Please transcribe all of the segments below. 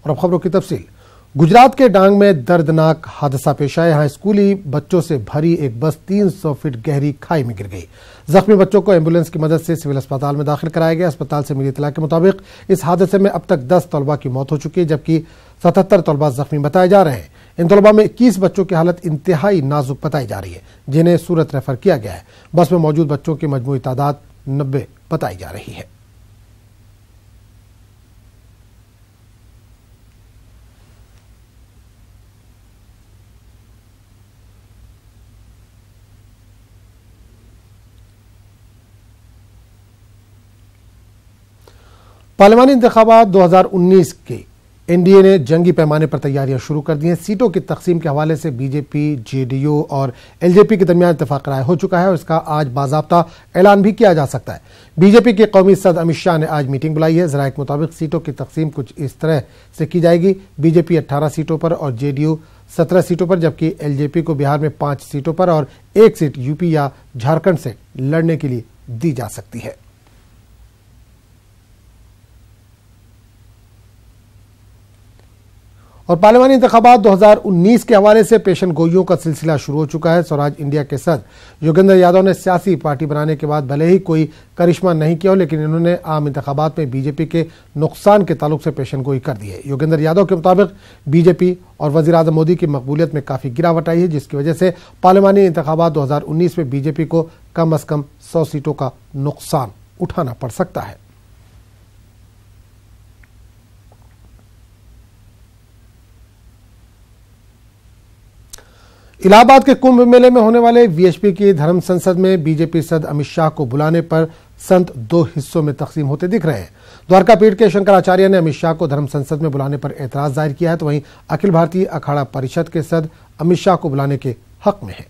और अब खबरों की तफसील। गुजरात के डांग में दर्दनाक हादसा पेश आया। यहाँ स्कूली बच्चों से भरी एक बस 300 फीट गहरी खाई में गिर गई। जख्मी बच्चों को एम्बुलेंस की मदद से सिविल अस्पताल में दाखिल कराया गया। अस्पताल से मिली इत्तला के मुताबिक इस हादसे में अब तक 10 तलबा की मौत हो चुकी है, जबकि 77 तलबा जख्मी बताए जा रहे हैं। इन तलबा में 21 बच्चों की हालत इंतहाई नाजुक बताई जा रही है, जिन्हें सूरत रेफर किया गया है। बस में मौजूद बच्चों की मजमूई तादाद 90 बताई जा रही है। पार्लिमानी इंतखाबात 2019 के एनडीए ने जंगी पैमाने पर तैयारियां शुरू कर दी हैं। सीटों की तकसीम के हवाले से बीजेपी, जेडीयू और एलजेपी के दरमियान इत्तेफाक राय हो चुका है और इसका आज बाज़ाब्ता ऐलान भी किया जा सकता है। बीजेपी के कौमी सदर अमित शाह ने आज मीटिंग बुलाई है। ज़राए के मुताबिक सीटों की तकसीम कुछ इस तरह से की जाएगी। बीजेपी 18 सीटों पर और जेडीयू 17 सीटों पर, जबकि एलजेपी को बिहार में 5 सीटों पर और 1 सीट यूपी या झारखंड से लड़ने के लिए दी जा सकती है। और पार्लिमानी इंतखाबात 2019 के हवाले से पेशन गोइयों का सिलसिला शुरू हो चुका है। स्वराज इंडिया के सदर योगेंद्र यादव ने सियासी पार्टी बनाने के बाद भले ही कोई करिश्मा नहीं किया हो, लेकिन इन्होंने आम इंतखाबात में बीजेपी के नुकसान के ताल्लुक से पेशन गोई कर दी है। योगेंद्र यादव के मुताबिक बीजेपी और वजीर आजम मोदी की मकबूलियत में काफी गिरावट आई है, जिसकी वजह से पार्लिमानी इंतखाबात 2019 में बीजेपी को कम अज कम 100 सीटों का नुकसान उठाना पड़ सकता है। इलाहाबाद के कुंभ मेले में होने वाले वीएचपी की धर्म संसद में बीजेपी सदर अमित शाह को बुलाने पर संत 2 हिस्सों में तकसीम होते दिख रहे हैं। द्वारका पीठ के शंकराचार्य ने अमित शाह को धर्म संसद में बुलाने पर एतराज जाहिर किया है, तो वहीं अखिल भारतीय अखाड़ा परिषद के सदर अमित शाह को बुलाने के हक में है।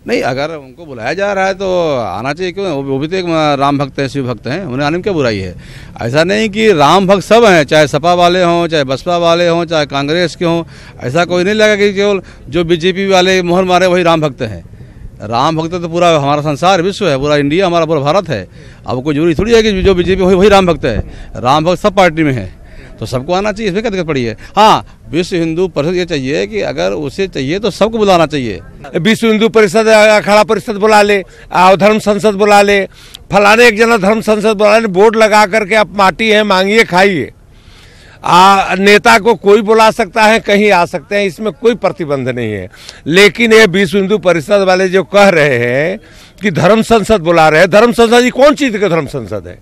नहीं, अगर उनको बुलाया जा रहा है तो आना चाहिए। क्यों? वो भी तो एक राम भक्त हैं, शिव भक्त हैं, उन्हें आने में क्या बुराई है। ऐसा नहीं कि राम भक्त सब हैं, चाहे सपा वाले हों, चाहे बसपा वाले हों, चाहे कांग्रेस के हों। ऐसा कोई नहीं लगा कि केवल जो बीजेपी वाले मोहर मारे वही राम भक्त हैं। राम भक्त तो पूरा हमारा संसार विश्व है, पूरा इंडिया हमारा, पूरा भारत है। अब कोई जरूरी थोड़ी है कि जो बीजेपी वही राम भक्त है। राम भक्त सब पार्टी में है, तो सबको आना चाहिए, इसमें क्या दिक्कत पड़ी है। हाँ, विश्व हिंदू परिषद ये चाहिए कि अगर उसे चाहिए तो सबको बुलाना चाहिए। विश्व हिंदू परिषद, अखाड़ा परिषद बुला ले, धर्म संसद बुला ले, फलाने एक जना धर्म संसद बुला ले, बोर्ड लगा करके आप पार्टी है, मांगिए खाइए। नेता को कोई बुला सकता है, कहीं आ सकते हैं, इसमें कोई प्रतिबंध नहीं है। लेकिन ये विश्व हिंदू परिषद वाले जो कह रहे हैं कि धर्म संसद बुला रहे हैं, धर्म संसद ये कौन चीज का धर्म संसद है?